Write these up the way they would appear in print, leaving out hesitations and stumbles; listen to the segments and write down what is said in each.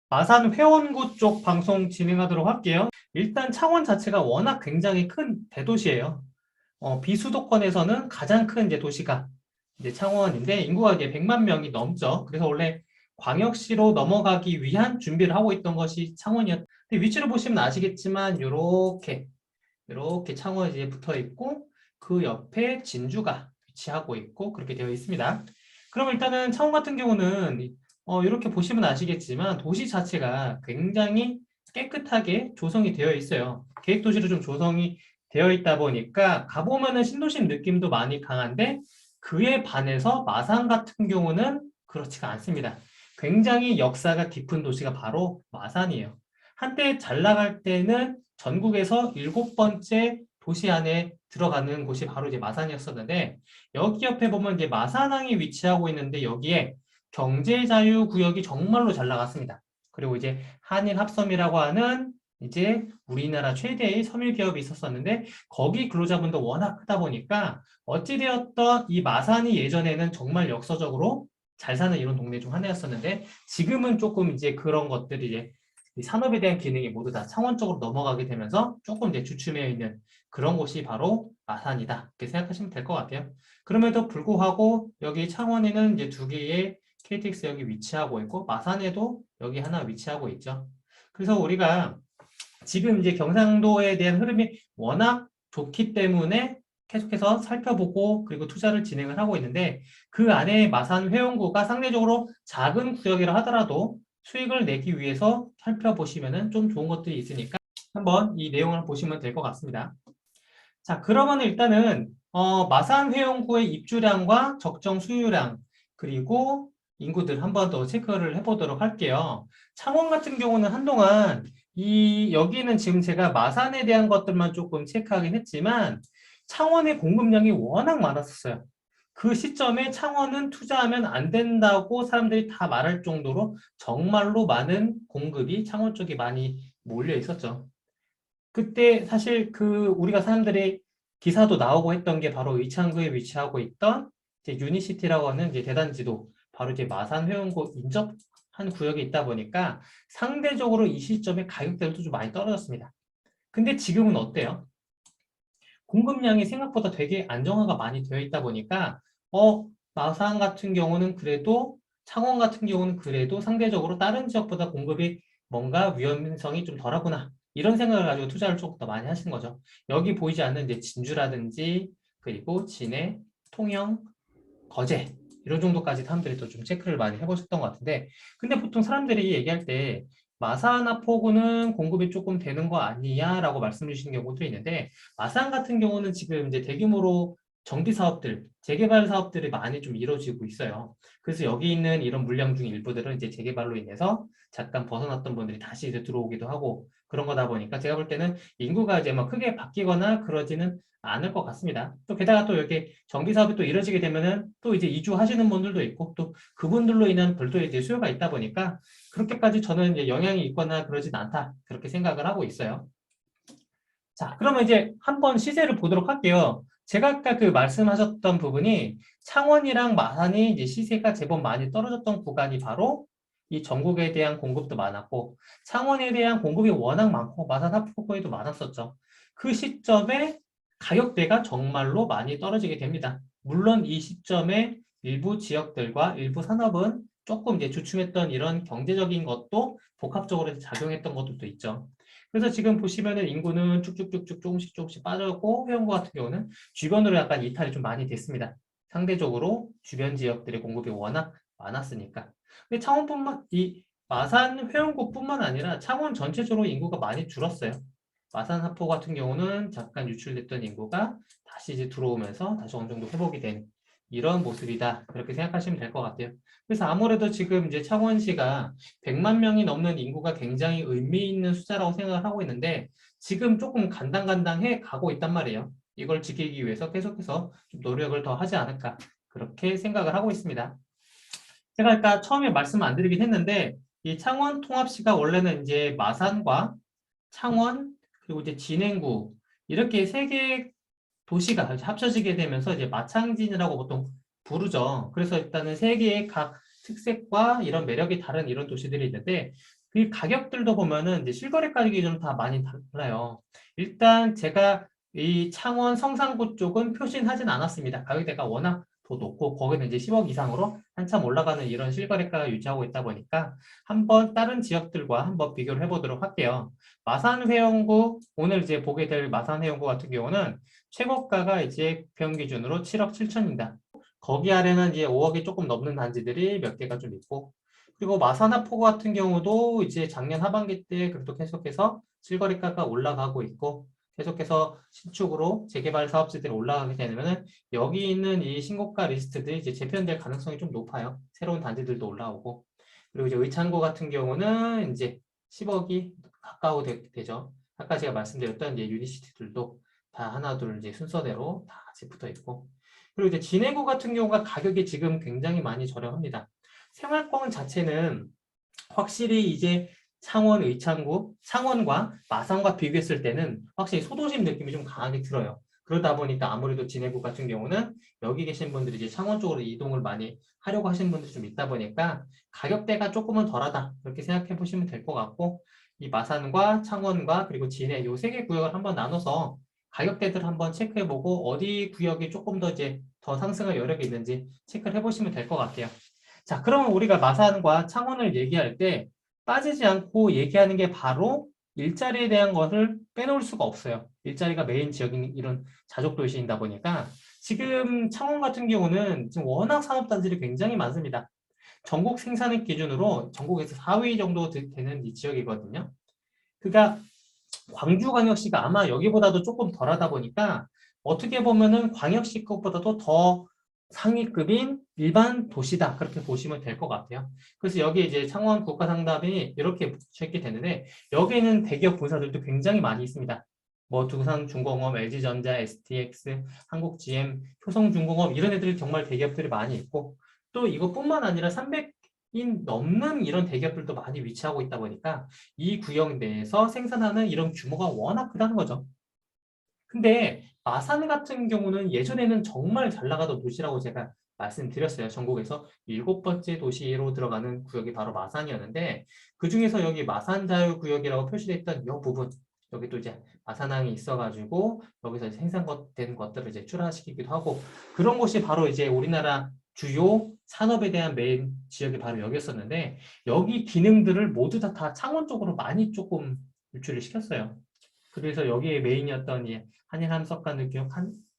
마산 회원구 쪽 방송 진행하도록 할게요. 일단 창원 자체가 워낙 굉장히 큰 대도시예요. 비수도권에서는 가장 큰 이제 도시가 이제 창원인데 인구가 이제 100만 명이 넘죠. 그래서 원래 광역시로 넘어가기 위한 준비를 하고 있던 것이 창원이었는데 위치를 보시면 아시겠지만 이렇게 창원이 이제 붙어 있고 그 옆에 진주가 위치하고 있고 그렇게 되어 있습니다. 그럼 일단은 창원 같은 경우는 이렇게 보시면 아시겠지만 도시 자체가 굉장히 깨끗하게 조성이 되어 있어요. 계획도시로 좀 조성이 되어 있다 보니까 가보면은 신도시 느낌도 많이 강한데 그에 반해서 마산 같은 경우는 그렇지가 않습니다. 굉장히 역사가 깊은 도시가 바로 마산이에요. 한때 잘 나갈 때는 전국에서 7번째 도시 안에 들어가는 곳이 바로 이제 마산이었었는데 여기 옆에 보면 이제 마산항이 위치하고 있는데 여기에 경제자유구역이 정말로 잘 나갔습니다. 그리고 이제 한일합섬이라고 하는 이제 우리나라 최대의 섬유 기업이 있었었는데 거기 근로자분도 워낙 크다 보니까 어찌되었던 이 마산이 예전에는 정말 역사적으로 잘 사는 이런 동네 중 하나였었는데 지금은 조금 이제 그런 것들이 이제 이 산업에 대한 기능이 모두 다 창원 쪽으로 넘어가게 되면서 조금 이제 주춤해 있는 그런 곳이 바로 마산이다. 이렇게 생각하시면 될 것 같아요. 그럼에도 불구하고 여기 창원에는 이제 두 개의 KTX역이 위치하고 있고 마산에도 여기 하나 위치하고 있죠. 그래서 우리가 지금 이제 경상도에 대한 흐름이 워낙 좋기 때문에 계속해서 살펴보고 그리고 투자를 진행을 하고 있는데 그 안에 마산 회원구가 상대적으로 작은 구역이라 하더라도 수익을 내기 위해서 살펴보시면 좀 좋은 것들이 있으니까 한번 이 내용을 보시면 될 것 같습니다. 자, 그러면 일단은 마산 회원구의 입주량과 적정 수유량 그리고 인구들 한번 더 체크를 해보도록 할게요. 창원 같은 경우는 한동안 여기는 지금 제가 마산에 대한 것들만 조금 체크하긴 했지만 창원의 공급량이 워낙 많았었어요. 그 시점에 창원은 투자하면 안 된다고 사람들이 다 말할 정도로 정말로 많은 공급이 창원 쪽에 많이 몰려 있었죠. 그때 사실 우리가 사람들이 기사도 나오고 했던 게 바로 의창구에 위치하고 있던 이제 유니시티라고 하는 이제 대단지도 바로 이제 마산 회원구 인접한 구역에 있다 보니까 상대적으로 이 시점에 가격대도 좀 많이 떨어졌습니다. 근데 지금은 어때요? 공급량이 생각보다 되게 안정화가 많이 되어 있다 보니까 마산 같은 경우는 그래도 창원 같은 경우는 그래도 상대적으로 다른 지역보다 공급이 뭔가 위험성이 좀 덜하구나. 이런 생각을 가지고 투자를 조금 더 많이 하시는 거죠. 여기 보이지 않는 이제 진주라든지 그리고 진해, 통영, 거제 이런 정도까지 사람들이 또 좀 체크를 많이 해보셨던 것 같은데 근데 보통 사람들이 얘기할 때 마산 포구는 공급이 조금 되는 거 아니야? 라고 말씀 주시는 경우도 있는데 마산 같은 경우는 지금 이제 대규모로 정비 사업들, 재개발 사업들이 많이 좀 이루어지고 있어요. 그래서 여기 있는 이런 물량 중 일부들은 이제 재개발로 인해서 잠깐 벗어났던 분들이 다시 이제 들어오기도 하고 그런 거다 보니까 제가 볼 때는 인구가 이제 막 크게 바뀌거나 그러지는 않을 것 같습니다. 또 게다가 또 이렇게 정비 사업이 또 이루어지게 되면은 또 이제 이주하시는 분들도 있고 또 그분들로 인한 별도의 이제 수요가 있다 보니까 그렇게까지 저는 이제 영향이 있거나 그러진 않다. 그렇게 생각을 하고 있어요. 자, 그러면 이제 한번 시세를 보도록 할게요. 제가 아까 그 말씀하셨던 부분이 창원이랑 마산이 이제 시세가 제법 많이 떨어졌던 구간이 바로 이 전국에 대한 공급도 많았고 창원에 대한 공급이 워낙 많고 마산 하프코에도 많았었죠. 그 시점에 가격대가 정말로 많이 떨어지게 됩니다. 물론 이 시점에 일부 지역들과 일부 산업은 조금 이제 주춤했던 이런 경제적인 것도 복합적으로 작용했던 것들도 있죠. 그래서 지금 보시면은 인구는 쭉쭉쭉쭉 조금씩 빠졌고 회원구 같은 경우는 주변으로 약간 이탈이 좀 많이 됐습니다. 상대적으로 주변 지역들의 공급이 워낙 많았으니까. 근데 이 마산 회원구뿐만 아니라 창원 전체적으로 인구가 많이 줄었어요. 마산 하포 같은 경우는 잠깐 유출됐던 인구가 다시 이제 들어오면서 다시 어느 정도 회복이 된 이런 모습이다. 그렇게 생각하시면 될 것 같아요. 그래서 아무래도 지금 이제 창원시가 100만 명이 넘는 인구가 굉장히 의미 있는 숫자라고 생각을 하고 있는데 지금 조금 간당간당해 가고 있단 말이에요. 이걸 지키기 위해서 계속해서 좀 노력을 더 하지 않을까 그렇게 생각을 하고 있습니다. 제가 아까 처음에 말씀 안 드리긴 했는데 이 창원 통합시가 원래는 이제 마산과 창원 그리고 이제 진행구 이렇게 세 개 도시가 합쳐지게 되면서 이제 마창진이라고 보통 부르죠. 그래서 일단은 세 개의 각 특색과 이런 매력이 다른 이런 도시들이 있는데 그 가격들도 보면은 이제 실거래 가격 기준은 다 많이 달라요. 일단 제가 이 창원 성산구 쪽은 표시하진 않았습니다. 가격대가 워낙 더 높고 거기는 이제 10억 이상으로 한참 올라가는 이런 실거래가가 유지하고 있다 보니까 한번 다른 지역들과 한번 비교를 해보도록 할게요. 마산회원구 오늘 이제 보게 될 마산회원구 같은 경우는 최고가가 이제 평 기준으로 7억 7천입니다. 거기 아래는 이제 5억이 조금 넘는 단지들이 몇 개가 좀 있고 그리고 마산하포구 같은 경우도 이제 작년 하반기 때 그래도 계속해서 실거래가가 올라가고 있고 계속해서 신축으로 재개발 사업지들이 올라가게 되면은 여기 있는 이 신고가 리스트들이 이제 재편될 가능성이 좀 높아요. 새로운 단지들도 올라오고 그리고 이제 의창구 같은 경우는 이제 10억이 가까워 되죠. 아까 제가 말씀드렸던 이제 유니시티들도 다 하나 둘 이제 순서대로 다 같이 붙어 있고 그리고 이제 진해구 같은 경우가 가격이 지금 굉장히 많이 저렴합니다. 생활권 자체는 확실히 이제 창원, 의창구, 창원과 마산과 비교했을 때는 확실히 소도심 느낌이 좀 강하게 들어요. 그러다 보니까 아무래도 진해구 같은 경우는 여기 계신 분들이 이제 창원 쪽으로 이동을 많이 하려고 하시는 분들이 좀 있다 보니까 가격대가 조금은 덜하다. 그렇게 생각해 보시면 될 것 같고 이 마산과 창원과 그리고 진해 요 세 개 구역을 한번 나눠서 가격대들을 한번 체크해보고 어디 구역이 조금 더 이제 더 상승할 여력이 있는지 체크를 해보시면 될 것 같아요. 자, 그러면 우리가 마산과 창원을 얘기할 때 빠지지 않고 얘기하는 게 바로 일자리에 대한 것을 빼놓을 수가 없어요. 일자리가 메인 지역인 이런 자족 도시이다 보니까 지금 창원 같은 경우는 지금 워낙 산업단지들이 굉장히 많습니다. 전국 생산액 기준으로 전국에서 4위 정도 되는 이 지역이거든요. 그러니까 광주광역시가 아마 여기보다도 조금 덜하다 보니까 어떻게 보면은 광역시급보다도 더 상위급인 일반 도시다. 그렇게 보시면 될 것 같아요. 그래서 여기 이제 창원 국가상담이 이렇게 붙여있게 되는데 여기에는 대기업 본사들도 굉장히 많이 있습니다. 뭐 두산중공업, LG전자, STX, 한국GM, 효성중공업 이런 애들이 정말 대기업들이 많이 있고 또 이것뿐만 아니라 300인 넘는 이런 대기업들도 많이 위치하고 있다 보니까 이 구역 내에서 생산하는 이런 규모가 워낙 크다는 거죠. 근데 마산 같은 경우는 예전에는 정말 잘 나가던 도시라고 제가 말씀드렸어요. 전국에서 7번째 도시로 들어가는 구역이 바로 마산이었는데 그중에서 여기 마산자유구역이라고 표시되어 있던 이 부분 여기 또 이제 마산항이 있어가지고 여기서 생산된 것들을 이제 출하시키기도 하고 그런 곳이 바로 이제 우리나라 주요 산업에 대한 메인 지역이 바로 여기였었는데 여기 기능들을 모두 다 창원 쪽으로 많이 조금 유출을 시켰어요. 그래서 여기에 메인이었던 이 한일함석관 기업,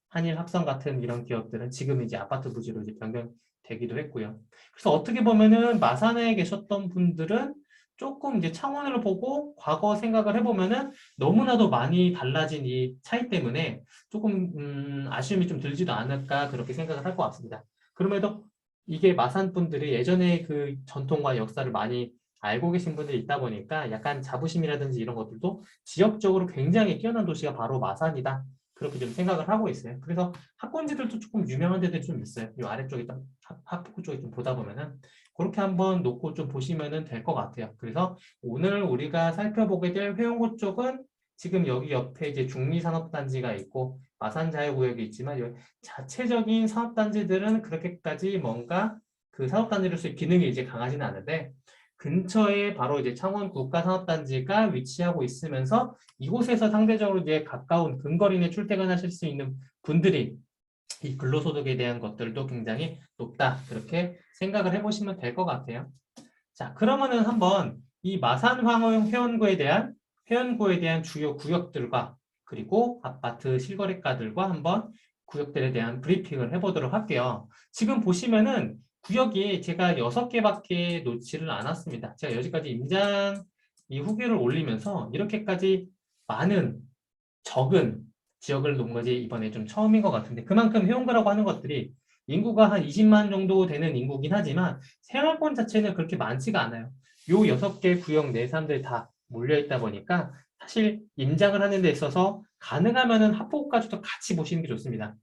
한일합성 같은 이런 기업들은 지금 이제 아파트 부지로 이제 변경되기도 했고요. 그래서 어떻게 보면은 마산에 계셨던 분들은 조금 이제 창원을 보고 과거 생각을 해보면은 너무나도 많이 달라진 이 차이 때문에 조금 아쉬움이 좀 들지도 않을까 그렇게 생각을 할 것 같습니다. 그럼에도 이게 마산 분들이 예전에 그 전통과 역사를 많이 알고 계신 분들이 있다 보니까 약간 자부심이라든지 이런 것들도 지역적으로 굉장히 뛰어난 도시가 바로 마산이다. 그렇게 좀 생각을 하고 있어요. 그래서 학군지들도 조금 유명한 데들이 좀 있어요. 이 아래쪽에 학부 쪽에 좀 보다 보면은 그렇게 한번 놓고 좀 보시면은 될 것 같아요. 그래서 오늘 우리가 살펴보게 될 회원구 쪽은 지금 여기 옆에 이제 중리산업단지가 있고 마산자유구역이 있지만 여기 자체적인 산업단지들은 그렇게까지 뭔가 그 산업단지로서의 기능이 이제 강하지는 않은데 근처에 바로 이제 창원 국가산업단지가 위치하고 있으면서 이곳에서 상대적으로 이제 가까운 근거리 내 출퇴근하실 수 있는 분들이 이 근로소득에 대한 것들도 굉장히 높다. 그렇게 생각을 해보시면 될 것 같아요. 자, 그러면은 한번 이 마산황원 회원구에 대한 주요 구역들과 그리고 아파트 실거래가들과 한번 구역들에 대한 브리핑을 해보도록 할게요. 지금 보시면은 구역이 제가 6개밖에 놓지를 않았습니다. 제가 여기까지 임장 이 후기를 올리면서 이렇게까지 많은 적은 지역을 놓은 것이 이번에 좀 처음인 것 같은데 그만큼 회원구라고 하는 것들이 인구가 한 20만 정도 되는 인구긴 하지만 생활권 자체는 그렇게 많지가 않아요. 요 6개 구역 내 사람들이 다 몰려있다 보니까 사실 임장을 하는 데 있어서 가능하면은 합포까지도 같이 보시는 게 좋습니다.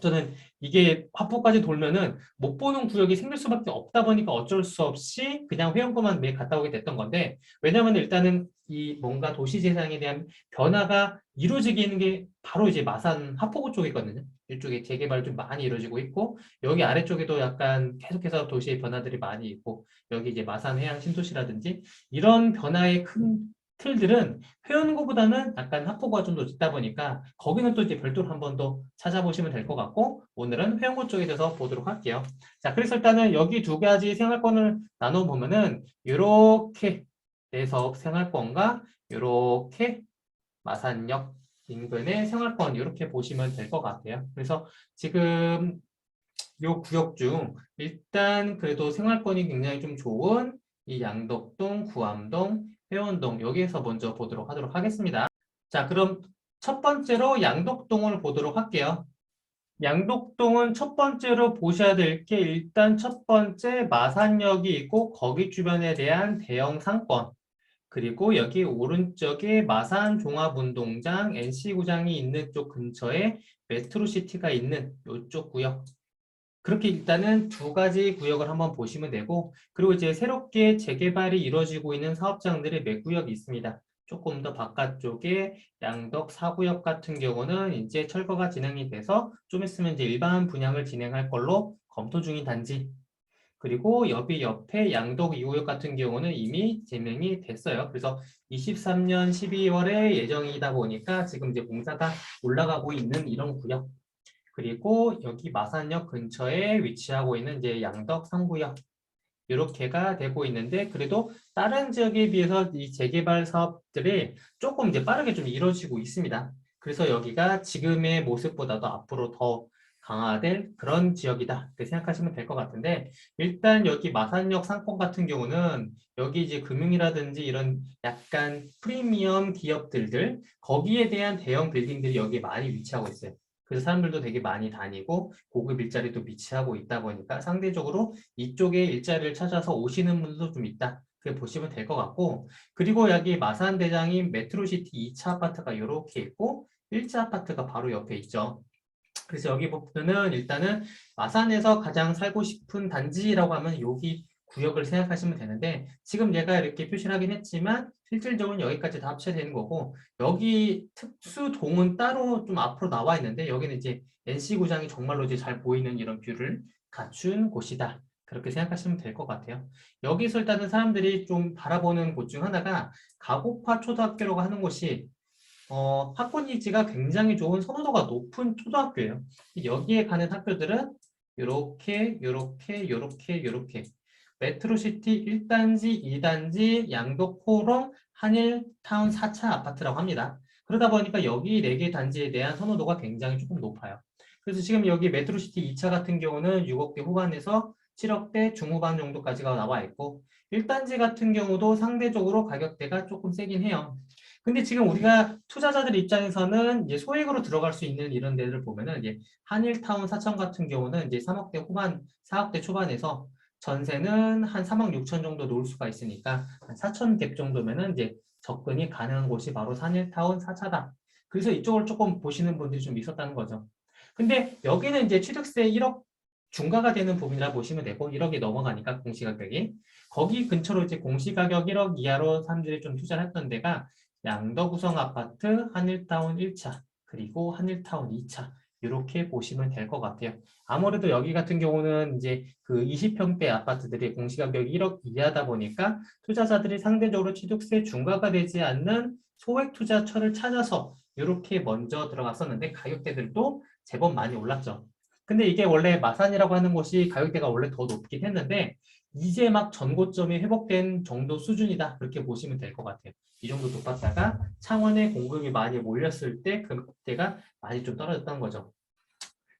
저는 이게 화포까지 돌면은 못 보는 구역이 생길 수밖에 없다 보니까 어쩔 수 없이 그냥 회원구만 매일 갔다 오게 됐던 건데 왜냐하면 일단은 이 뭔가 도시 재생에 대한 변화가 이루어지게 있는 게 바로 이제 마산 하포구 쪽이거든요. 이쪽에 재개발 좀 많이 이루어지고 있고 여기 아래쪽에도 약간 계속해서 도시의 변화들이 많이 있고 여기 이제 마산 해양 신도시라든지 이런 변화의 큰 틀들은 회원구보다는 약간 학부고가 좀 더 있다 보니까 거기는 또 이제 별도로 한 번 더 찾아보시면 될 것 같고 오늘은 회원구 쪽에 대해서 보도록 할게요. 자, 그래서 일단은 여기 두 가지 생활권을 나눠보면은 이렇게 내석 생활권과 이렇게 마산역 인근의 생활권 이렇게 보시면 될 것 같아요. 그래서 지금 이 구역 중 일단 그래도 생활권이 굉장히 좀 좋은 이 양덕동, 구암동, 회원동 여기에서 먼저 보도록 하도록 하겠습니다. 자, 그럼 첫 번째로 양덕동을 보도록 할게요. 양덕동은 첫 번째로 보셔야 될 게 일단 첫 번째 마산역이 있고 거기 주변에 대한 대형 상권 그리고 여기 오른쪽에 마산 종합운동장 NC구장이 있는 쪽 근처에 메트로시티가 있는 이쪽 구역 그렇게 일단은 두 가지 구역을 한번 보시면 되고 그리고 이제 새롭게 재개발이 이루어지고 있는 사업장들이 몇 구역이 있습니다. 조금 더 바깥쪽에 양덕 4구역 같은 경우는 이제 철거가 진행이 돼서 좀 있으면 이제 일반 분양을 진행할 걸로 검토 중인 단지 그리고 여기 옆에 양덕 2구역 같은 경우는 이미 진행이 됐어요. 그래서 23년 12월에 예정이다 보니까 지금 이제 공사가 올라가고 있는 이런 구역 그리고 여기 마산역 근처에 위치하고 있는 이제 양덕 3구역 이렇게가 되고 있는데 그래도 다른 지역에 비해서 이 재개발 사업들이 조금 이제 빠르게 좀 이루어지고 있습니다. 그래서 여기가 지금의 모습보다도 앞으로 더 강화될 그런 지역이다. 이렇게 생각하시면 될 것 같은데 일단 여기 마산역 상권 같은 경우는 여기 이제 금융이라든지 이런 약간 프리미엄 기업들들 거기에 대한 대형 빌딩들이 여기에 많이 위치하고 있어요. 그래서 사람들도 되게 많이 다니고 고급 일자리도 위치하고 있다 보니까 상대적으로 이쪽에 일자리를 찾아서 오시는 분들도 좀 있다. 그렇게 보시면 될 것 같고 그리고 여기 마산대장인 메트로시티 2차 아파트가 이렇게 있고 1차 아파트가 바로 옆에 있죠. 그래서 여기 보면은 일단은 마산에서 가장 살고 싶은 단지라고 하면 여기 구역을 생각하시면 되는데 지금 얘가 이렇게 표시를 하긴 했지만 실질적으로 여기까지 다 합쳐되는 거고 여기 특수동은 따로 좀 앞으로 나와 있는데 여기는 이제 NC구장이 정말로 이제 잘 보이는 이런 뷰를 갖춘 곳이다. 그렇게 생각하시면 될 것 같아요. 여기서 일단은 사람들이 좀 바라보는 곳 중 하나가 가곡화 초등학교라고 하는 곳이 학군 입지가 굉장히 좋은 선호도가 높은 초등학교예요. 여기에 가는 학교들은 요렇게 메트로시티 1단지, 2단지, 양덕포럼, 한일타운 4차 아파트라고 합니다. 그러다 보니까 여기 4개 단지에 대한 선호도가 굉장히 조금 높아요. 그래서 지금 여기 메트로시티 2차 같은 경우는 6억대 후반에서 7억대 중후반 정도까지가 나와 있고 1단지 같은 경우도 상대적으로 가격대가 조금 세긴 해요. 근데 지금 우리가 투자자들 입장에서는 이제 소액으로 들어갈 수 있는 이런 데를 보면은 이제 한일타운 4천 같은 경우는 이제 3억대 후반, 4억대 초반에서 전세는 한 3억 6천 정도 놓을 수가 있으니까 한 4천 갭 정도면은 이제 접근이 가능한 곳이 바로 한일타운 4차다. 그래서 이쪽을 조금 보시는 분들이 좀 있었다는 거죠. 근데 여기는 이제 취득세 1억 중과가 되는 부분이라 보시면 되고 1억이 넘어가니까 공시가격이 거기 근처로 이제 공시가격 1억 이하로 사람들이 좀 투자를 했던 데가 양덕우성 아파트, 한일타운 1차, 그리고 한일타운 2차 이렇게 보시면 될 것 같아요. 아무래도 여기 같은 경우는 이제 그 20평대 아파트들이 공시가격이 1억 이하다 보니까 투자자들이 상대적으로 취득세 중과가 되지 않는 소액 투자처를 찾아서 이렇게 먼저 들어갔었는데 가격대들도 제법 많이 올랐죠. 근데 이게 원래 마산이라고 하는 곳이 가격대가 원래 더 높긴 했는데 이제 막 전고점이 회복된 정도 수준이다. 그렇게 보시면 될 것 같아요. 이 정도 높았다가 창원에 공급이 많이 몰렸을 때 그때가 많이 좀 떨어졌던 거죠.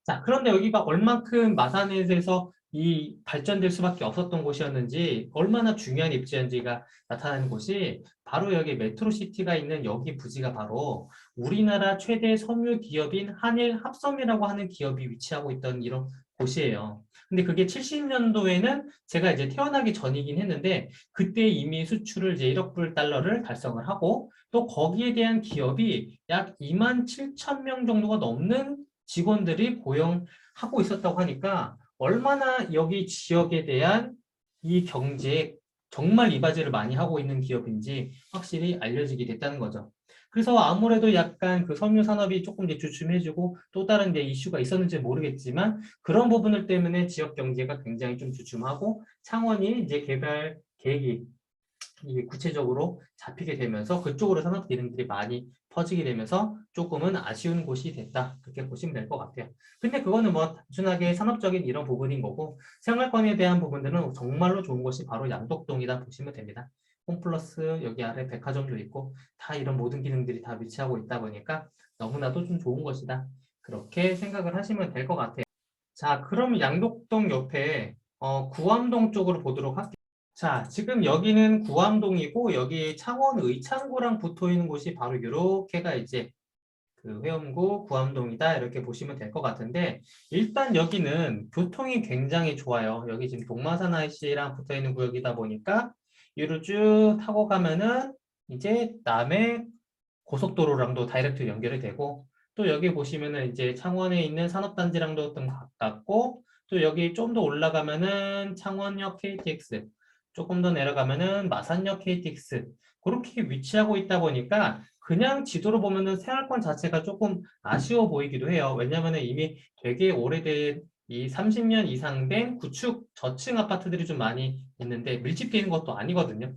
자, 그런데 여기가 얼만큼 마산에서 이 발전될 수밖에 없었던 곳이었는지 얼마나 중요한 입지였는지가 나타나는 곳이 바로 여기 메트로시티가 있는 여기 부지가 바로 우리나라 최대 섬유 기업인 한일합섬이라고 하는 기업이 위치하고 있던 이런 곳이에요. 근데 그게 70년도에는 제가 이제 태어나기 전이긴 했는데 그때 이미 수출을 이제 1억 불 달러를 달성을 하고 또 거기에 대한 기업이 약 2만 7천 명 정도가 넘는 직원들이 고용하고 있었다고 하니까 얼마나 여기 지역에 대한 이 경제에 정말 이바지를 많이 하고 있는 기업인지 확실히 알려지게 됐다는 거죠. 그래서 아무래도 약간 그 섬유 산업이 조금 이제 주춤해지고 또 다른 이제 이슈가 있었는지 모르겠지만 그런 부분들 때문에 지역 경제가 굉장히 좀 주춤하고 창원이 이제 개발 계획이 이게 구체적으로 잡히게 되면서 그쪽으로 산업 기능들이 많이 퍼지게 되면서 조금은 아쉬운 곳이 됐다. 그렇게 보시면 될 것 같아요. 근데 그거는 뭐 단순하게 산업적인 이런 부분인 거고 생활권에 대한 부분들은 정말로 좋은 곳이 바로 양덕동이다 보시면 됩니다. 홈플러스 여기 아래 백화점도 있고 다 이런 모든 기능들이 다 위치하고 있다 보니까 너무나도 좀 좋은 것이다. 그렇게 생각을 하시면 될 것 같아요. 자, 그럼 양덕동 옆에 구암동 쪽으로 보도록 할게요. 자, 지금 여기는 구암동이고 여기 창원 의창구랑 붙어 있는 곳이 바로 이렇게가 이제 그 회원구 구암동이다 이렇게 보시면 될 것 같은데 일단 여기는 교통이 굉장히 좋아요. 여기 지금 동마산 IC랑 붙어 있는 구역이다 보니까 위로 쭉 타고 가면은 이제 남해 고속도로랑도 다이렉트 연결이 되고 또 여기 보시면은 이제 창원에 있는 산업단지랑도 좀 가깝고 또 여기 좀 더 올라가면은 창원역 KTX 조금 더 내려가면은 마산역 KTX 그렇게 위치하고 있다 보니까 그냥 지도로 보면은 생활권 자체가 조금 아쉬워 보이기도 해요. 왜냐면은 이미 되게 오래된 이 30년 이상 된 구축 저층 아파트들이 좀 많이 있는데 밀집되어 있는 것도 아니거든요.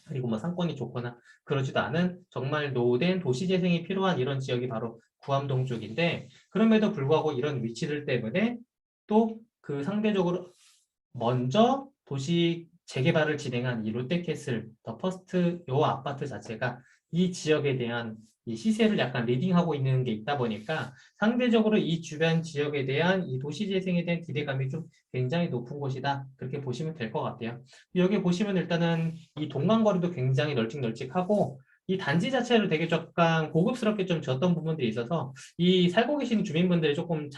그리고 뭐 상권이 좋거나 그러지도 않은 정말 노후된 도시 재생이 필요한 이런 지역이 바로 구암동 쪽인데 그럼에도 불구하고 이런 위치들 때문에 또 그 상대적으로 먼저 도시 재개발을 진행한 이 롯데캐슬, 더 퍼스트 요 아파트 자체가 이 지역에 대한 이 시세를 약간 리딩하고 있는 게 있다 보니까 상대적으로 이 주변 지역에 대한 이 도시 재생에 대한 기대감이 좀 굉장히 높은 곳이다. 그렇게 보시면 될 것 같아요. 여기 보시면 일단은 이 동간거리도 굉장히 널찍널찍하고 이 단지 자체를 되게 약간 고급스럽게 좀 지었던 부분들이 있어서 이 살고 계신 주민분들의 조금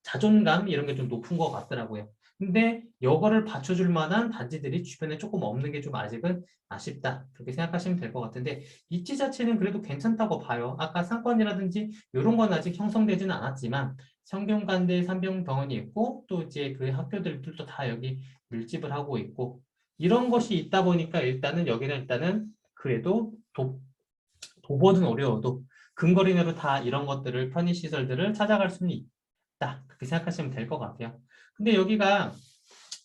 자존감 이런 게 좀 높은 것 같더라고요. 근데 이거를 받쳐줄 만한 단지들이 주변에 조금 없는 게 좀 아직은 아쉽다. 그렇게 생각하시면 될 것 같은데 입지 자체는 그래도 괜찮다고 봐요. 아까 상권이라든지 이런 건 아직 형성되지는 않았지만 성균관대 산병병원이 있고 또 이제 그 학교들도 다 여기 밀집을 하고 있고 이런 것이 있다 보니까 일단은 여기는 일단은 그래도 도보는 어려워도 근거리 내로 다 이런 것들을 편의시설들을 찾아갈 수는 있다. 그렇게 생각하시면 될 것 같아요. 근데 여기가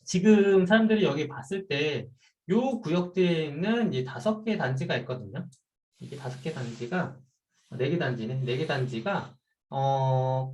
지금 사람들이 여기 봤을 때 요 구역대에 있는 이제 5개 단지가 있거든요. 이게 5개 단지가 4개 단지네. 4개 단지가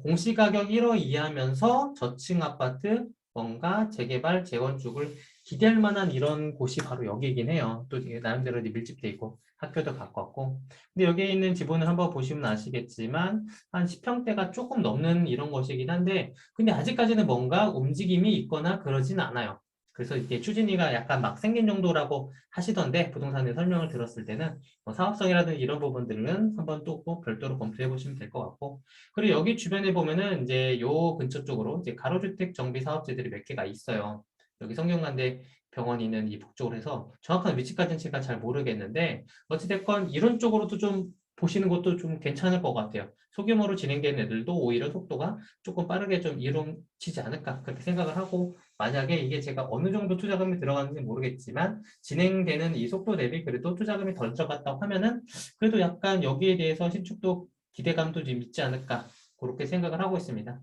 공시가격 1억 이하면서 저층 아파트 뭔가 재개발, 재건축을 기대할 만한 이런 곳이 바로 여기이긴 해요. 또 이게 나름대로 이제 밀집돼 있고 학교도 가깝고. 근데 여기에 있는 지분을 한번 보시면 아시겠지만 한 10평대가 조금 넘는 이런 것이긴 한데 근데 아직까지는 뭔가 움직임이 있거나 그러진 않아요. 그래서 이게 추진위가 약간 막 생긴 정도라고 하시던데 부동산의 설명을 들었을 때는 뭐 사업성이라든지 이런 부분들은 한번 또꼭 별도로 검토해 보시면 될 것 같고 그리고 여기 주변에 보면은 이제 요 근처 쪽으로 이제 가로주택 정비 사업체들이 몇 개가 있어요. 여기 성균관대 병원이 있는 이 북쪽으로 해서 정확한 위치까지는 제가 잘 모르겠는데 어찌됐건 이런 쪽으로도 좀 보시는 것도 좀 괜찮을 것 같아요. 소규모로 진행되는 애들도 오히려 속도가 조금 빠르게 좀 이루어지지 않을까 그렇게 생각을 하고 만약에 이게 제가 어느 정도 투자금이 들어가는지 모르겠지만 진행되는 이 속도 대비 그래도 투자금이 덜 들어갔다고 하면은 그래도 약간 여기에 대해서 신축도 기대감도 좀 있지 않을까 그렇게 생각을 하고 있습니다.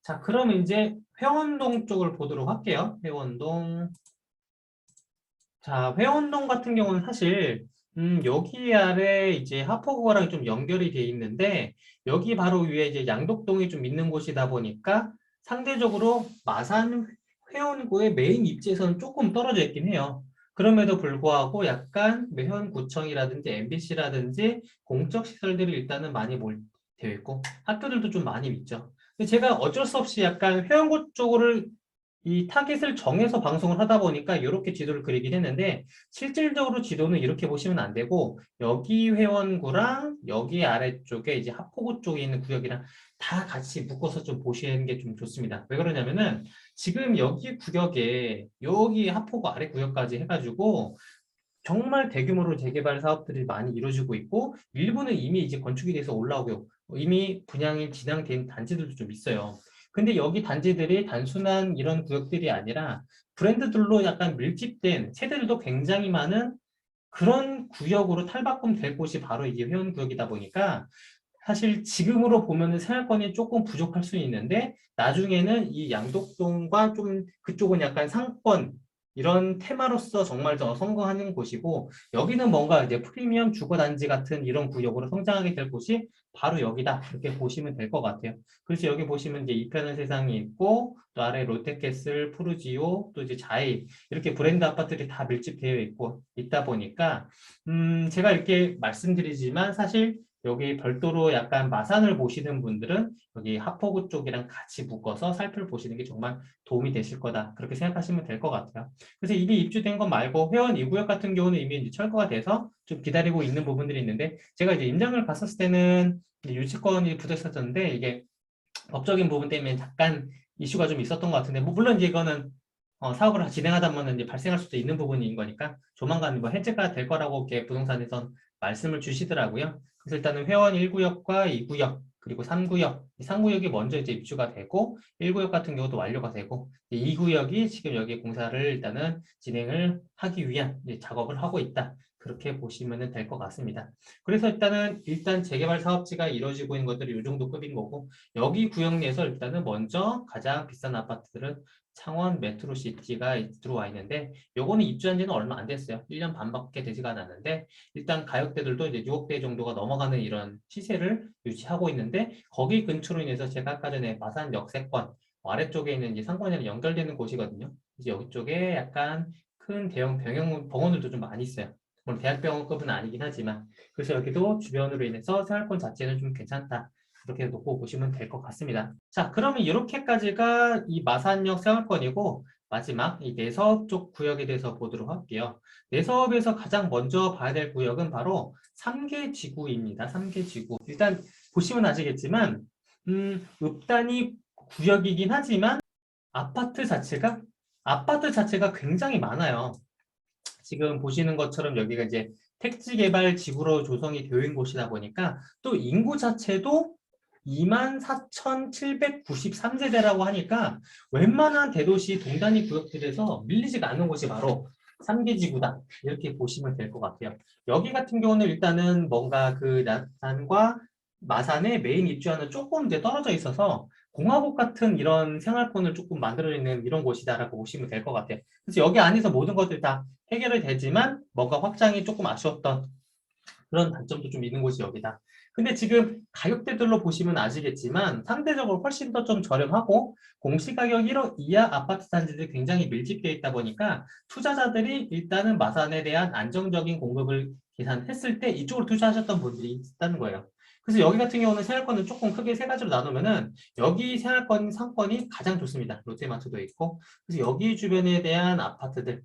자, 그럼 이제 회원동 쪽을 보도록 할게요. 회원동. 자, 회원동 같은 경우는 사실 여기 아래 이제 하포구랑 좀 연결이 돼 있는데 여기 바로 위에 이제 양덕동이 좀 있는 곳이다 보니까 상대적으로 마산 회원구의 메인 입지에서는 조금 떨어져 있긴 해요. 그럼에도 불구하고 약간 회원구청이라든지 MBC라든지 공적 시설들이 일단은 많이 되어 있고 학교들도 좀 많이 있죠. 근데 제가 어쩔 수 없이 약간 회원구 쪽을 이 타깃을 정해서 방송을 하다 보니까 이렇게 지도를 그리긴 했는데 실질적으로 지도는 이렇게 보시면 안 되고 여기 회원구랑 여기 아래쪽에 이제 하포구 쪽에 있는 구역이랑 다 같이 묶어서 좀 보시는 게 좀 좋습니다. 왜 그러냐면은 지금 여기 구역에 여기 하포구 아래 구역까지 해가지고 정말 대규모로 재개발 사업들이 많이 이루어지고 있고 일부는 이미 이제 건축이 돼서 올라오고 이미 분양이 진행된 단지들도 좀 있어요. 근데 여기 단지들이 단순한 이런 구역들이 아니라 브랜드들로 약간 밀집된 세대들도 굉장히 많은 그런 구역으로 탈바꿈 될 곳이 바로 이게 회원구역이다 보니까 사실 지금으로 보면은 생활권이 조금 부족할 수 있는데 나중에는 이 양덕동과 좀 그쪽은 약간 상권 이런 테마로서 정말 더 성공하는 곳이고 여기는 뭔가 이제 프리미엄 주거단지 같은 이런 구역으로 성장하게 될 곳이 바로 여기다 이렇게 보시면 될 것 같아요. 그래서 여기 보시면 이제 이편한 세상이 있고 또 아래 롯데캐슬, 푸르지오, 또 이제 자이 이렇게 브랜드 아파트들이 다 밀집되어 있고 있다 보니까 제가 이렇게 말씀드리지만 사실 여기 별도로 약간 마산을 보시는 분들은 여기 하포구 쪽이랑 같이 묶어서 살펴보시는 게 정말 도움이 되실 거다. 그렇게 생각하시면 될 것 같아요. 그래서 이미 입주된 것 말고 회원 2구역 같은 경우는 이미 이제 철거가 돼서 좀 기다리고 있는 부분들이 있는데 제가 이제 임장을 갔었을 때는 이제 유치권이 붙어 있었는데 이게 법적인 부분 때문에 잠깐 이슈가 좀 있었던 것 같은데 뭐 물론 이제 이거는 사업을 진행하다 보면 이제 발생할 수도 있는 부분인 거니까 조만간 뭐 해제가 될 거라고 이렇게 부동산에선 말씀을 주시더라고요. 그래서 일단은 회원 1구역과 2구역 그리고 3구역, 3구역이 먼저 이제 입주가 되고 1구역 같은 경우도 완료가 되고 2구역이 지금 여기 공사를 일단은 진행을 하기 위한 작업을 하고 있다. 그렇게 보시면 될 것 같습니다. 그래서 일단 재개발 사업지가 이루어지고 있는 것들이 이 정도 급인 거고 여기 구역 내에서 일단은 먼저 가장 비싼 아파트들은 창원 메트로시티가 들어와 있는데 요거는 입주한 지는 얼마 안 됐어요. 1년 반밖에 되지가 않았는데 일단 가격대들도 이제 6억대 정도가 넘어가는 이런 시세를 유지하고 있는데 거기 근처로 인해서 제가 아까 전에 마산 역세권 아래쪽에 있는 이제 상권이랑 연결되는 곳이거든요. 이제 여기 쪽에 약간 큰 대형 병원들도 좀 많이 있어요. 물론 대학병원급은 아니긴 하지만 그래서 여기도 주변으로 인해서 생활권 자체는 좀 괜찮다. 그렇게 놓고 보시면 될 것 같습니다. 자, 그러면 이렇게까지가 이 마산역 생활권이고 마지막 이 내서업 쪽 구역에 대해서 보도록 할게요. 내서업에서 가장 먼저 봐야 될 구역은 바로 3개 지구입니다. 3개 지구. 일단 보시면 아시겠지만 읍단위 구역이긴 하지만 아파트 자체가 굉장히 많아요. 지금 보시는 것처럼 여기가 이제 택지 개발 지구로 조성이 되어 있는 곳이다 보니까 또 인구 자체도 24,793세대라고 하니까 웬만한 대도시 동단위 구역들에서 밀리지가 않는 곳이 바로 3개 지구다. 이렇게 보시면 될 것 같아요. 여기 같은 경우는 일단은 뭔가 그 남산과 마산의 메인 입주하는 조금 이제 떨어져 있어서 공화국 같은 이런 생활권을 조금 만들어내는 이런 곳이다라고 보시면 될 것 같아요. 그래서 여기 안에서 모든 것들이 다 해결이 되지만 뭔가 확장이 조금 아쉬웠던 그런 단점도 좀 있는 곳이 여기다. 근데 지금 가격대들로 보시면 아시겠지만 상대적으로 훨씬 더 좀 저렴하고 공시가격 1억 이하 아파트 단지들이 굉장히 밀집되어 있다 보니까 투자자들이 일단은 마산에 대한 안정적인 공급을 계산했을 때 이쪽으로 투자하셨던 분들이 있다는 거예요. 그래서 여기 같은 경우는 생활권을 조금 크게 세 가지로 나누면은 여기 생활권 상권이 가장 좋습니다. 롯데마트도 있고 그래서 여기 주변에 대한 아파트들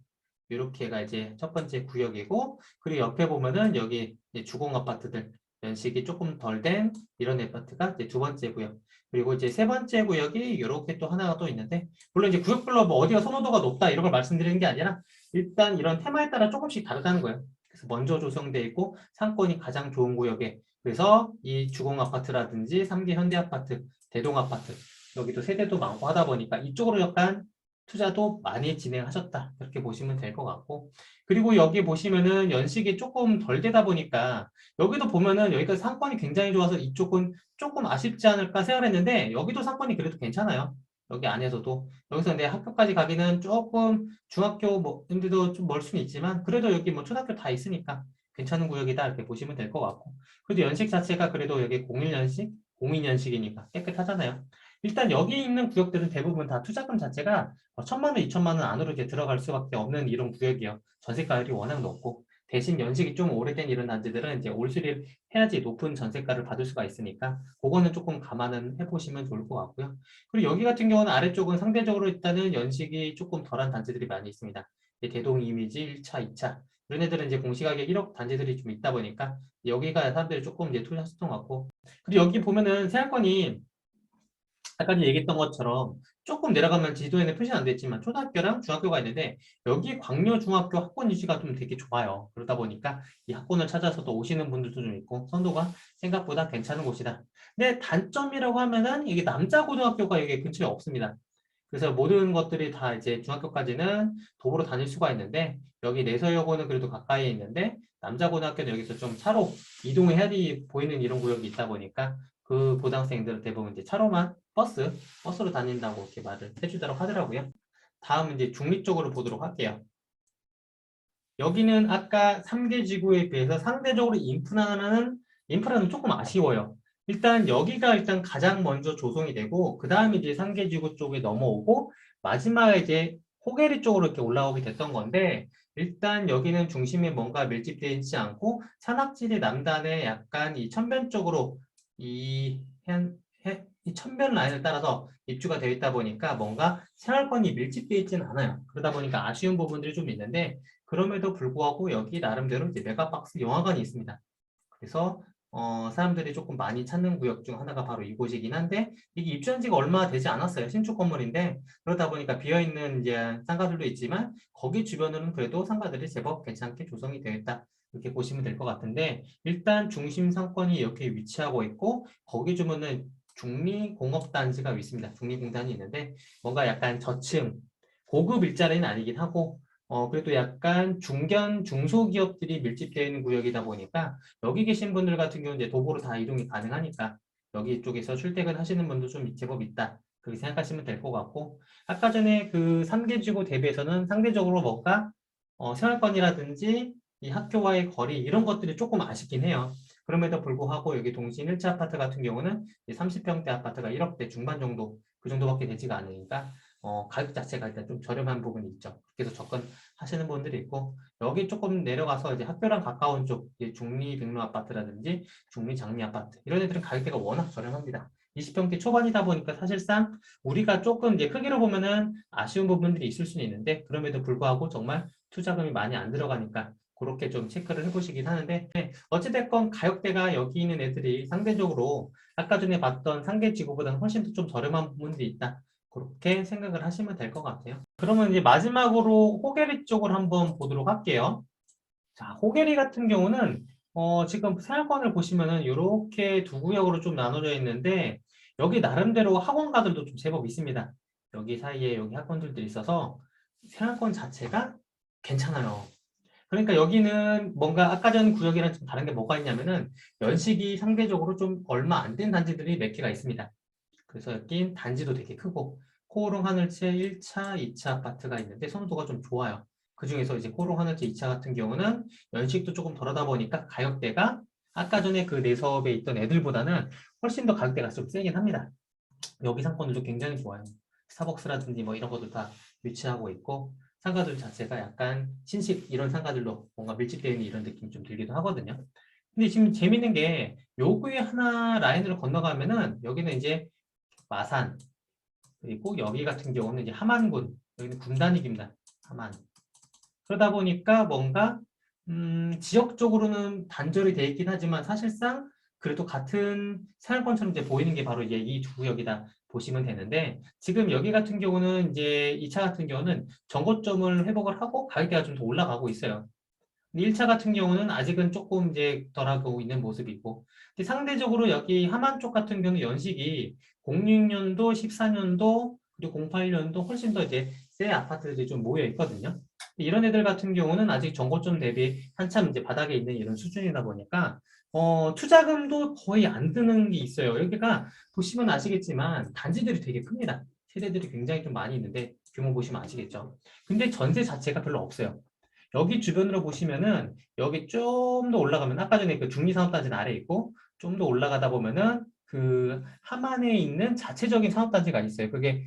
이렇게가 이제 첫 번째 구역이고 그리고 옆에 보면은 여기 이제 주공 아파트들 연식이 조금 덜 된 이런 아파트가 이제 두 번째 구역 그리고 이제 세 번째 구역이 이렇게 또 하나가 또 있는데 물론 이제 구역별로 뭐 어디가 선호도가 높다 이런 걸 말씀드리는 게 아니라 일단 이런 테마에 따라 조금씩 다르다는 거예요. 그래서 먼저 조성돼 있고 상권이 가장 좋은 구역에 그래서 이 주공 아파트라든지 3개 현대 아파트, 대동 아파트 여기도 세대도 많고 하다 보니까 이쪽으로 약간 투자도 많이 진행하셨다. 이렇게 보시면 될 것 같고. 그리고 여기 보시면은 연식이 조금 덜 되다 보니까 여기도 보면은 여기가 상권이 굉장히 좋아서 이쪽은 조금 아쉽지 않을까 생각했는데 여기도 상권이 그래도 괜찮아요. 여기 안에서도. 여기서 내 학교까지 가기는 조금 중학교 뭐, 인데도 좀 멀 수는 있지만 그래도 여기 뭐 초등학교 다 있으니까 괜찮은 구역이다. 이렇게 보시면 될 것 같고. 그래도 연식 자체가 그래도 여기 01년식, 02년식이니까 깨끗하잖아요. 일단 여기 있는 구역들은 대부분 다 투자금 자체가 1,000만 원, 2,000만 원 안으로 이제 들어갈 수밖에 없는 이런 구역이에요. 전세가율이 워낙 높고 대신 연식이 좀 오래된 이런 단지들은 이제 올 수리를 해야지 높은 전세가를 받을 수가 있으니까 그거는 조금 감안은 해보시면 좋을 것 같고요. 그리고 여기 같은 경우는 아래쪽은 상대적으로 일단은 연식이 조금 덜한 단지들이 많이 있습니다. 대동 이미지 1차, 2차 이런 애들은 이제 공시가격 1억 단지들이 좀 있다 보니까 여기가 사람들이 조금 이제 투자했던 것 같고 그리고 여기 보면은 세안권이 아까 얘기했던 것처럼 조금 내려가면 지도에는 표시는 안 됐지만 초등학교랑 중학교가 있는데 여기 광여중학교 학권 유지가 좀 되게 좋아요. 그러다 보니까 이 학권을 찾아서 또 오시는 분들도 좀 있고 선도가 생각보다 괜찮은 곳이다. 근데 단점이라고 하면은 이게 남자 고등학교가 여기 근처에 없습니다. 그래서 모든 것들이 다 이제 중학교까지는 도보로 다닐 수가 있는데 여기 내서여고는 그래도 가까이에 있는데 남자고등학교는 여기서 좀 차로 이동을 해야 보이는 이런 구역이 있다 보니까 그 고등학생들은 대부분 이제 차로만 버스로 다닌다고 이렇게 말을 해주도록 하더라고요. 다음 이제 중립 쪽으로 보도록 할게요. 여기는 아까 3개 지구에 비해서 상대적으로 인프라는 조금 아쉬워요. 일단 여기가 일단 가장 먼저 조성이 되고 그 다음에 이제 3개 지구 쪽에 넘어오고 마지막에 이제 호게리 쪽으로 이렇게 올라오게 됐던 건데 일단 여기는 중심에 뭔가 밀집되어 있지 않고 산악지대 남단에 약간 이 천변 쪽으로 이, 이 천변 라인을 따라서 입주가 되어 있다 보니까 뭔가 생활권이 밀집되어 있지는 않아요. 그러다 보니까 아쉬운 부분들이 좀 있는데 그럼에도 불구하고 여기 나름대로 이제 메가박스 영화관이 있습니다. 그래서 사람들이 조금 많이 찾는 구역 중 하나가 바로 이곳이긴 한데 이게 입주한 지가 얼마 되지 않았어요. 신축 건물인데 그러다 보니까 비어있는 이제 상가들도 있지만 거기 주변으로는 그래도 상가들이 제법 괜찮게 조성이 되어 있다. 이렇게 보시면 될 것 같은데 일단 중심 상권이 이렇게 위치하고 있고 거기 주변은 중리공업단지가 있습니다. 중리공단이 있는데 뭔가 약간 저층 고급 일자리는 아니긴 하고 그래도 약간 중소기업들이 밀집되어 있는 구역이다 보니까 여기 계신 분들 같은 경우는 이제 도보로 다 이동이 가능하니까 여기 쪽에서 출퇴근 하시는 분도 좀 제법 있다. 그렇게 생각하시면 될 것 같고 아까 전에 그 3개 지구 대비해서는 상대적으로 뭔가 생활권이라든지 이 학교와의 거리 이런 것들이 조금 아쉽긴 해요. 그럼에도 불구하고 여기 동신 1차 아파트 같은 경우는 30평대 아파트가 1억대 중반 정도 그 정도밖에 되지가 않으니까 가격 자체가 일단 좀 저렴한 부분이 있죠. 그래서 접근하시는 분들이 있고 여기 조금 내려가서 이제 학교랑 가까운 쪽 중리 백로 아파트라든지 중리 장미 아파트 이런 애들은 가격대가 워낙 저렴합니다. 20평대 초반이다 보니까 사실상 우리가 조금 이제 크기로 보면은 아쉬운 부분들이 있을 수는 있는데 그럼에도 불구하고 정말 투자금이 많이 안 들어가니까 그렇게 좀 체크를 해보시긴 하는데 어찌됐건 가격대가 여기 있는 애들이 상대적으로 아까 전에 봤던 상계 지구보다는 훨씬 더 좀 저렴한 부분들이 있다. 그렇게 생각을 하시면 될 것 같아요. 그러면 이제 마지막으로 호게리 쪽을 한번 보도록 할게요. 자, 호게리 같은 경우는 지금 생활권을 보시면은 이렇게 두 구역으로 좀 나눠져 있는데 여기 나름대로 학원가들도 좀 제법 있습니다. 여기 사이에 여기 학원들도 있어서 생활권 자체가 괜찮아요. 그러니까 여기는 뭔가 아까 전 구역이랑 좀 다른 게 뭐가 있냐면은 연식이 상대적으로 좀 얼마 안 된 단지들이 몇 개가 있습니다. 그래서 여긴 단지도 되게 크고 코오롱 하늘채 1차, 2차 아파트가 있는데 선호도가 좀 좋아요. 그중에서 이제 코오롱 하늘채 2차 같은 경우는 연식도 조금 덜하다 보니까 가격대가 아까 전에 그 내섭에 있던 애들보다는 훨씬 더 가격대가 좀 세긴 합니다. 여기 상권들도 굉장히 좋아요. 스타벅스라든지 뭐 이런 것도 다 위치하고 있고 상가들 자체가 약간 신식 이런 상가들로 뭔가 밀집되어 있는 이런 느낌이 좀 들기도 하거든요. 근데 지금 재밌는 게 요구에 하나 라인으로 건너가면은 여기는 이제 마산 그리고 여기 같은 경우는 이제 함안군 여기는 군단위기입니다. 함안. 그러다 보니까 뭔가 지역적으로는 단절이 돼 있긴 하지만 사실상 그래도 같은 생활권처럼 이제 보이는 게 바로 이제 이 두 구역이다 보시면 되는데 지금 여기 같은 경우는 이제 2차 같은 경우는 정거점을 회복을 하고 가격대가 좀 더 올라가고 있어요. 1차 같은 경우는 아직은 조금 이제 덜하고 있는 모습이고 상대적으로 여기 하만 쪽 같은 경우는 연식이 06년도, 14년도, 그리고 08년도 훨씬 더 이제 새 아파트들이 좀 모여 있거든요. 이런 애들 같은 경우는 아직 정고점 대비 한참 이제 바닥에 있는 이런 수준이다 보니까 투자금도 거의 안 드는 게 있어요. 여기가 보시면 아시겠지만 단지들이 되게 큽니다. 세대들이 굉장히 좀 많이 있는데 규모 보시면 아시겠죠. 근데 전세 자체가 별로 없어요. 여기 주변으로 보시면은 여기 좀 더 올라가면 아까 전에 그 중리산업단지는 아래 있고 좀 더 올라가다 보면은 그 함안에 있는 자체적인 산업단지가 있어요. 그게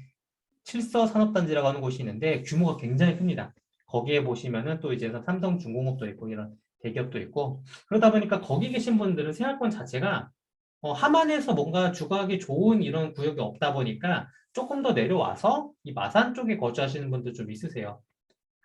칠서 산업단지라고 하는 곳이 있는데 규모가 굉장히 큽니다. 거기에 보시면은 또 이제 삼성중공업도 있고 이런 대기업도 있고 그러다 보니까 거기 계신 분들은 생활권 자체가 함안에서 뭔가 주거하기 좋은 이런 구역이 없다 보니까 조금 더 내려와서 이 마산 쪽에 거주하시는 분들 좀 있으세요.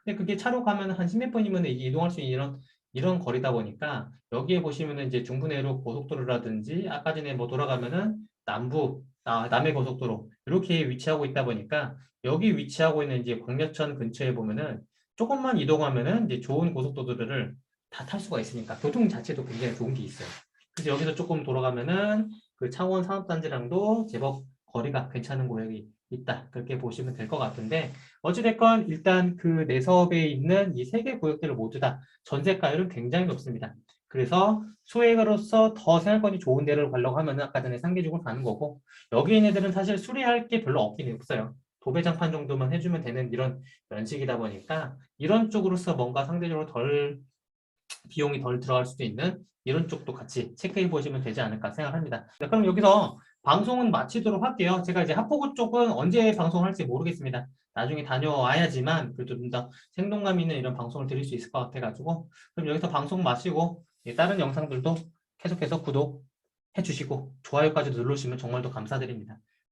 근데 그게 차로 가면 한 10몇 분이면 이동할 수 있는 이런 거리다 보니까 여기에 보시면은 이제 중부내로 고속도로라든지 아까 전에 뭐 돌아가면은 남해 고속도로 이렇게 위치하고 있다 보니까 여기 위치하고 있는 이제 광려천 근처에 보면은 조금만 이동하면은 이제 좋은 고속도로를 다 탈 수가 있으니까 교통 자체도 굉장히 좋은 게 있어요. 그래서 여기서 조금 돌아가면은 그 창원 산업단지랑도 제법 거리가 괜찮은 구역이 있다. 그렇게 보시면 될 것 같은데 어찌됐건 일단 그 내섭에 있는 이 세 개 구역들을 모두 다 전세가율은 굉장히 높습니다. 그래서 소액으로서 더 생활권이 좋은 데를 가려고 하면은 아까 전에 상계쪽으로 가는 거고 여기 있는 애들은 사실 수리할 게 별로 없긴 없어요. 도배장판 정도만 해주면 되는 이런 연식이다 보니까 이런 쪽으로서 뭔가 상대적으로 덜 비용이 덜 들어갈 수도 있는 이런 쪽도 같이 체크해 보시면 되지 않을까 생각합니다. 네, 그럼 여기서 방송은 마치도록 할게요. 제가 이제 하포구 쪽은 언제 방송할지 모르겠습니다. 나중에 다녀와야지만 그래도 좀 더 생동감 있는 이런 방송을 드릴 수 있을 것 같아가지고 그럼 여기서 방송 마치고 다른 영상들도 계속해서 구독해 주시고 좋아요까지 눌러주시면 정말 더 감사드립니다.